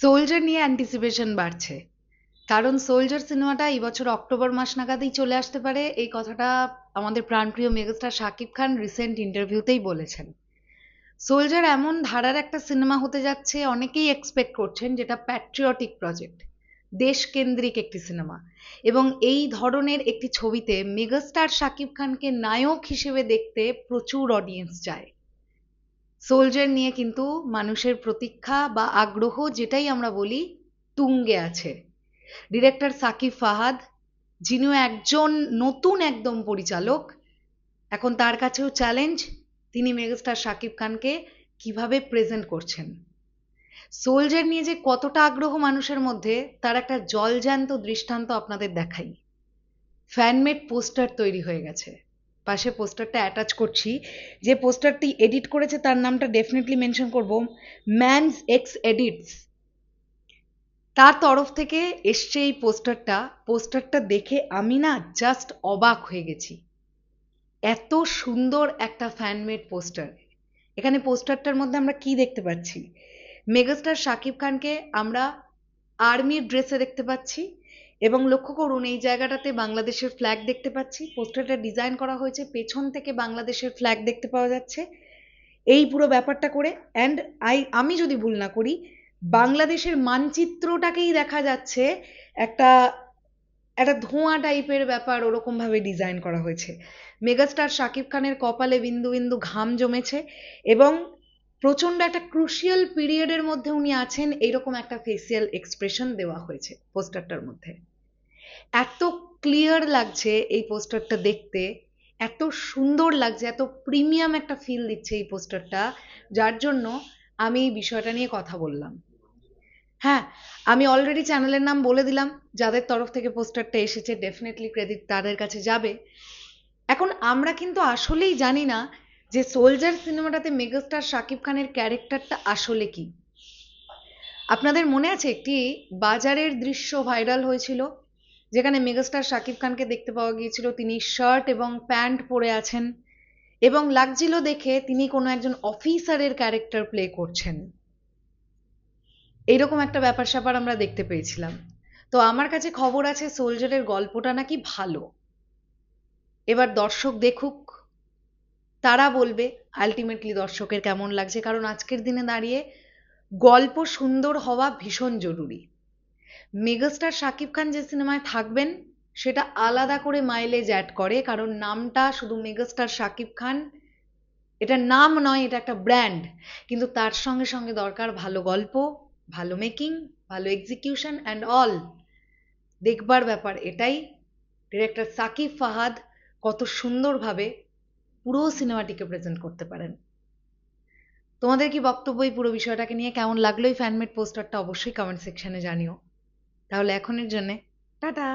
Soldier নিয়ে anticipation বাড়ছে, কারণ সোলজার সিনেমাটা এই বছর অক্টোবর মাস নাগাদই চলে আসতে পারে। এই কথাটা আমাদের প্রাণপ্রিয় মেগাস্টার শাকিব খান রিসেন্ট ইন্টারভিউতেই বলেছেন। সোলজার এমন ধারার একটা সিনেমা হতে যাচ্ছে, অনেকেই এক্সপেক্ট করছেন, যেটা প্যাট্রিয়টিক প্রজেক্ট, দেশকেন্দ্রিক একটি সিনেমা। এবং এই ধরনের একটি ছবিতে মেগাস্টার শাকিব খানকে নায়ক হিসেবে দেখতে প্রচুর অডিয়েন্স যায়। সোলজার নিয়ে কিন্তু মানুষের প্রতীক্ষা বা আগ্রহ, যেটাই আমরা বলি, তুঙ্গে আছে। ডিরেক্টর সাকিব ফাহাদ, যিনিও একজন নতুন একদম পরিচালক, এখন তার কাছেও চ্যালেঞ্জ তিনি মেগাস্টার শাকিব খানকে কিভাবে প্রেজেন্ট করছেন। সোলজার নিয়ে যে কতটা আগ্রহ মানুষের মধ্যে, তার একটা জলজ্যান্ত দৃষ্টান্ত আপনাদের দেখাই। ফ্যানমেড পোস্টার তৈরি হয়ে গেছে, পাশে পোস্টারটা অ্যাটাচ করছি। যে পোস্টারটি এডিট করেছে তার নামটা ডেফিনেটলি মেনশন করব, ম্যানস এক্স এডিটস। তার তরফ থেকে এসছে এই পোস্টারটা দেখে আমি না জাস্ট অবাক হয়ে গেছি। এত সুন্দর একটা ফ্যানমেড পোস্টার। এখানে পোস্টারটার মধ্যে আমরা কি দেখতে পাচ্ছি? মেগাস্টার শাকিব খানকে আমরা আর্মির ড্রেসে দেখতে পাচ্ছি, এবং লক্ষ্য করুন এই জায়গাটাতে বাংলাদেশের ফ্ল্যাগ দেখতে পাচ্ছি। পোস্টারটা ডিজাইন করা হয়েছে, পেছন থেকে বাংলাদেশের ফ্ল্যাগ দেখতে পাওয়া যাচ্ছে এই পুরো ব্যাপারটা করে। অ্যান্ড আমি যদি ভুল না করি, বাংলাদেশের মানচিত্রটাকেই দেখা যাচ্ছে একটা একটা ধোঁয়া টাইপের ব্যাপার, ওরকম ভাবে ডিজাইন করা হয়েছে। মেগাস্টার শাকিব খানের কপালে বিন্দু বিন্দু ঘাম জমেছে, এবং প্রচন্ড একটা ক্রুশিয়াল পিরিয়ডের মধ্যে উনি আছেন, এইরকম একটা ফেসিয়াল এক্সপ্রেশন দেওয়া হয়েছে পোস্টারটার মধ্যে। এত ক্লিয়ার লাগছে এই পোস্টারটা দেখতে, এত সুন্দর লাগছে, এত প্রিমিয়াম একটা ফিল দিচ্ছে এই পোস্টারটা, যার জন্য আমি এই বিষয়টা নিয়ে কথা বললাম। হ্যাঁ, আমি অলরেডি চ্যানেলের নাম বলে দিলাম, যাদের তরফ থেকে পোস্টারটা এসেছে ডেফিনেটলি ক্রেডিট তাদের কাছে যাবে। এখন আমরা কিন্তু আসলেই জানি না যে সোলজার সিনেমাটাতে মেগাস্টার শাকিব খানের ক্যারেক্টারটা আসলে কি। আপনাদের মনে আছে একটি বাজারের দৃশ্য ভাইরাল হয়েছিল, যেখানে মেগাস্টার শাকিব খানকে দেখতে পাওয়া গিয়েছিল তিনি শার্ট এবং প্যান্ট পরে আছেন, এবং লাগছিল দেখে তিনি কোনো একজন অফিসারের ক্যারেক্টার প্লে করছেন। এইরকম একটা ব্যাপার স্যাপার আমরা দেখতে পেয়েছিলাম। তো আমার কাছে খবর আছে সোলজারের গল্পটা নাকি ভালো। এবার দর্শক দেখুক, তারা বলবে আলটিমেটলি দর্শকের কেমন লাগছে, কারণ আজকের দিনে দাঁড়িয়ে গল্প সুন্দর হওয়া ভীষণ জরুরি। মেগাস্টার শাকিব খান যে সিনেমায় থাকবেন সেটা আলাদা করে মাইলেজ অ্যাড করে, কারণ নামটা শুধু মেগাস্টার শাকিব খান, এটা নাম নয়, এটা একটা ব্র্যান্ড। কিন্তু তার সঙ্গে সঙ্গে দরকার ভালো গল্প, ভালো মেকিং, ভালো এক্সিকিউশন অ্যান্ড অল। দেখবার ব্যাপার এটাই, ডিরেক্টর সাকিব ফাহাদ কত সুন্দরভাবে পুরো সিনেমাটিকে প্রেজেন্ট করতে পারেন। তোমাদের কি বক্তব্য এই পুরো বিষয়টাকে নিয়ে? কেমন লাগলো এই ফ্যানমেড পোস্টারটা? অবশ্যই কমেন্ট সেকশনে জানিও। তাহলে এখনের জন্যে টাটা।